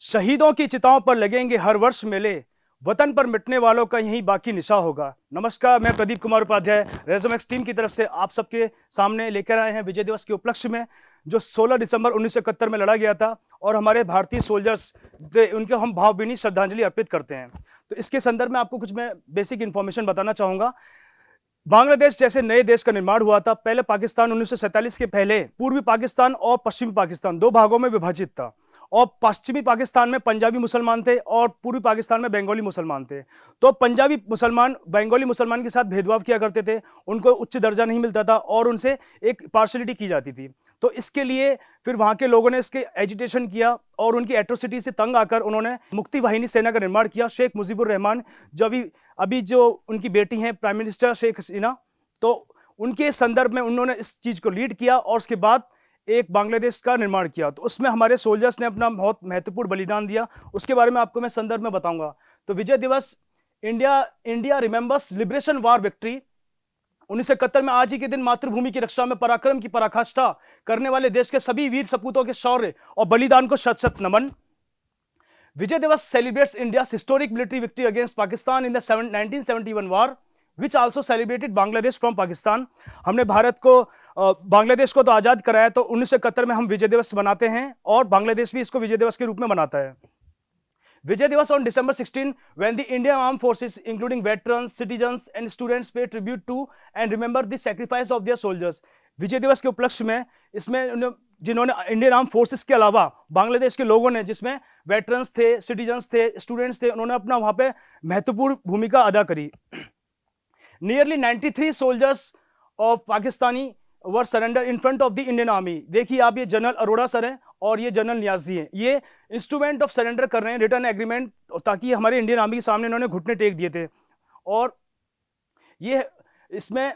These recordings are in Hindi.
शहीदों की चिताओं पर लगेंगे हर वर्ष मेले, वतन पर मिटने वालों का यही बाकी निशा होगा। नमस्कार, मैं प्रदीप कुमार उपाध्याय रेज़ोमैक्स टीम की तरफ से आप सबके सामने लेकर आए हैं विजय दिवस के उपलक्ष्य में, जो 16 दिसंबर 1971 में लड़ा गया था और हमारे भारतीय सोल्जर्स उनको हम भावभीनी श्रद्धांजलि अर्पित करते हैं। तो इसके संदर्भ में आपको कुछ मैं बेसिक इन्फॉर्मेशन बताना चाहूँगा। बांग्लादेश जैसे नए देश का निर्माण हुआ था। पहले पाकिस्तान 1947 के पहले पूर्वी पाकिस्तान और पश्चिमी पाकिस्तान दो भागों में विभाजित था और पश्चिमी पाकिस्तान में पंजाबी मुसलमान थे और पूर्वी पाकिस्तान में बंगाली मुसलमान थे। तो पंजाबी मुसलमान बंगाली मुसलमान के साथ भेदभाव किया करते थे, उनको उच्च दर्जा नहीं मिलता था और उनसे एक पार्शलिटी की जाती थी। तो इसके लिए फिर वहां के लोगों ने इसके एजिटेशन किया और उनकी एट्रोसिटी से तंग आकर उन्होंने मुक्ति वाहिनी सेना का निर्माण किया। शेख मुजीबुर रहमान जो अभी जो उनकी बेटी हैं प्राइम मिनिस्टर शेख हसीना, तो उनके संदर्भ में उन्होंने इस चीज को लीड किया और उसके बाद एक बांग्लादेश का निर्माण किया। तो उसमें हमारे सोल्जर्स ने अपना बहुत महत्वपूर्ण बलिदान दिया, उसके बारे में आपको मैं संदर्भ में बताऊंगा। तो विजय दिवस India remembers liberation war victory 1971 में आज ही के दिन मातृभूमि की रक्षा में पराक्रम की पराकाष्ठा करने वाले देश के सभी वीर सपूतों के शौर्य और बलिदान को शत शत नमन। विजय दिवस celebrates India's historic military victory against Pakistan in the 1971 war, which also celebrated Bangladesh from Pakistan। हमने भारत को बांग्लादेश को तो आजाद कराया, तो 1971 में हम विजय दिवस मनाते हैं और बांग्लादेश भी इसको विजय दिवस के रूप में मनाता है। Vijay Diwas on December 16, when the Indian Armed Forces, including veterans, citizens, and students, pay tribute to and remember the sacrifice of their soldiers। विजय दिवस के उपलक्ष्य में इसमें जिन्होंने इंडियन आर्म फोर्सेस के अलावा बांग्लादेश के लोगों ने, जिसमें वेटरन्स थे, सिटीजन्स थे, स्टूडेंट्स थे, उन्होंने अपना वहां पे महत्वपूर्ण भूमिका अदा करी। Nearly 93 soldiers of Pakistani were surrender in front of the Indian army. देखिए आप, ये जनरल अरोड़ा सर हैं और ये जनरल नियाजी हैं। ये इंस्ट्रूमेंट ऑफ सरेंडर कर रहे हैं, रिटर्न एग्रीमेंट, ताकि हमारे इंडियन आर्मी के सामने इन्होंने घुटने टेक दिए थे। और ये इसमें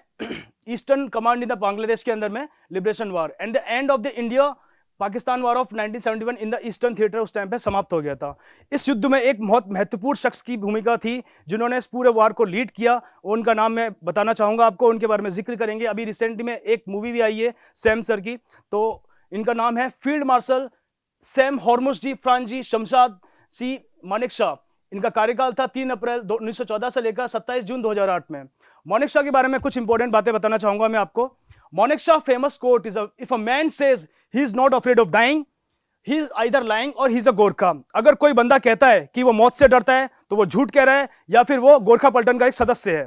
eastern command in the Bangladesh के अंदर में liberation war and the end of the India Pakistan war of 1971 in the eastern theatre उस टाइम पे समाप्त हो गया था। इस युद्ध में एक बहुत महत्वपूर्ण शख्स की भूमिका थी जिन्होंने इस पूरे वार को लीड किया। उनका नाम मैं बताना चाहूंगा आपको, उनके बारे में जिक्र करेंगे। अभी रिसेंटली में एक मूवी भी आई है सैम सर की, तो इनका नाम है फील्ड मार्शल सैम हॉर्मुसजी फ्रांजी शमशाद सी मानेकशॉ। इनका कार्यकाल था 3 अप्रैल 1914 से लेकर 27 जून 2008 में। मानेकशॉ के बारे में कुछ इंपॉर्टेंट बातें बताना चाहूंगा मैं आपको। Manekshaw famous quote is, if a man says he is not afraid of dying, he is either lying or he is a Gorkha. अगर कोई बंदा कहता है कि वो मौत से डरता है तो वो झूठ कह रहा है या फिर वो गोरखा पलटन का एक सदस्य है।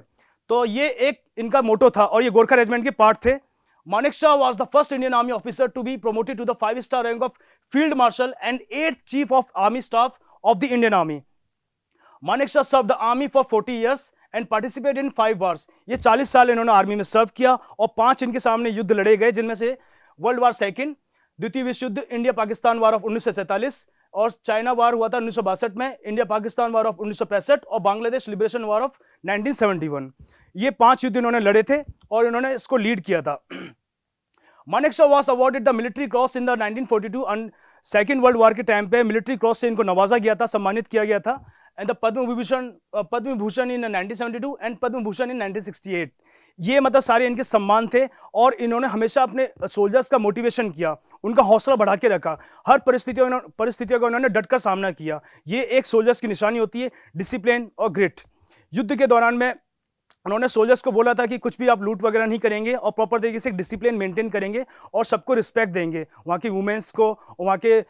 तो ये एक इनका मोटो था और ये गोरखा रेजिमेंट के पार्ट थे। Manekshaw was the first Indian Army officer to be promoted to the 5-star rank of Field Marshal and 8th Chief of Army Staff of the Indian Army। Manekshaw served the army for 40 years and participated in 5 wars। ये 40 साल इन्होंने आर्मी में सर्व किया और 5 इनके सामने युद्ध लड़े गए, जिनमें से वर्ल्ड वार सेकंड, द्वितीय विश्व युद्ध, इंडिया पाकिस्तान वार ऑफ 1947 और चाइना वार हुआ था 1962 में, इंडिया पाकिस्तान वार ऑफ 1965 और बांग्लादेश लिबरेशन वार ऑफ 1971। ये 5 युद्ध इन्होंने लड़े थे और इन्होंने इसको लीड किया था। Manekshaw was awarded the military cross in the 1942 and second world war के टाइम पे मिलिट्री क्रॉस से इनको नवाजा गया था, सम्मानित किया गया था। And the Padma Vibhushan in 1972 and Padma Bhushan in 1968। ये मतलब सारे इनके सम्मान थे और इन्होंने हमेशा अपने सोल्जर्स का मोटिवेशन किया, उनका हौसला बढ़ा के रखा, हर परिस्थितियों का उन्होंने डटकर सामना किया। ये एक सोल्जर्स की निशानी होती है, डिसिप्लिन और ग्रिट। युद्ध के दौरान में उन्होंने सोल्जर्स को बोला था कि कुछ भी आप लूट वगैरह नहीं करेंगे और प्रॉपर तरीके से डिसिप्लिन मेंटेन करेंगे और सबको रिस्पेक्ट देंगे, वहाँ की वुमेन्स को, वहाँ के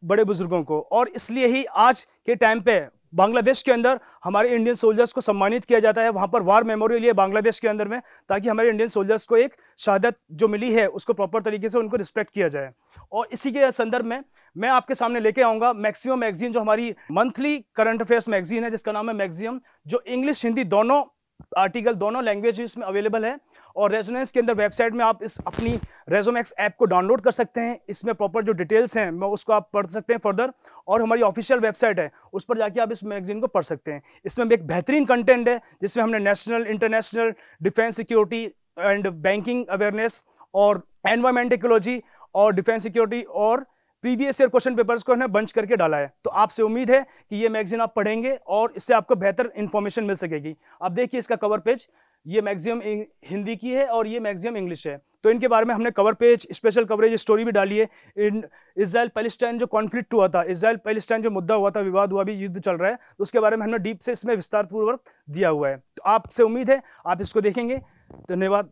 बड़े बुजुर्गों को। और इसलिए ही आज के टाइम पे बांग्लादेश के अंदर हमारे इंडियन सोल्जर्स को सम्मानित किया जाता है। वहाँ पर वार मेमोरियल है बांग्लादेश के अंदर में, ताकि हमारे इंडियन सोल्जर्स को एक शहादत जो मिली है उसको प्रॉपर तरीके से उनको रिस्पेक्ट किया जाए। और इसी के संदर्भ में मैं आपके सामने लेके आऊँगा मैक्सिमम मैगजीन, जो हमारी मंथली करंट अफेयर्स मैगजीन है, जिसका नाम है मैक्सिमम, जो इंग्लिश हिंदी दोनों आर्टिकल दोनों लैंग्वेज में अवेलेबल है। और रेजोनेंस के अंदर वेबसाइट में आप इस अपनी रेजोमैक्स ऐप को डाउनलोड कर सकते हैं। इसमें प्रॉपर जो डिटेल्स हैं मैं उसको आप पढ़ सकते हैं फर्दर, और हमारी ऑफिशियल वेबसाइट है उस पर जाके आप इस मैगजीन को पढ़ सकते हैं। इसमें एक बेहतरीन कंटेंट है जिसमें हमने national, international, defence security and banking awareness और एनवायरमेंट इकोलॉजी और डिफेंस सिक्योरिटी और प्रीवियस ईयर क्वेश्चन पेपर्स को हमने बंच करके डाला है। तो आपसे उम्मीद है कि ये मैगजीन आप पढ़ेंगे और इससे आपको बेहतर इंफॉर्मेशन मिल सकेगी। आप देखिए इसका कवर पेज, ये मैक्सिमम हिंदी की है और ये मैक्सिमम इंग्लिश है। तो इनके बारे में हमने cover page, special coverage story भी डाली है। इन इजराइल पैलेस्टाइन जो कॉन्फ्लिक्ट हुआ था, इजराइल पैलेस्टाइन जो मुद्दा हुआ था, विवाद हुआ, भी युद्ध चल रहा है, तो उसके बारे में हमने डीप से इसमें विस्तार पूर्वक दिया हुआ है। तो आपसे उम्मीद है आप इसको देखेंगे। धन्यवाद।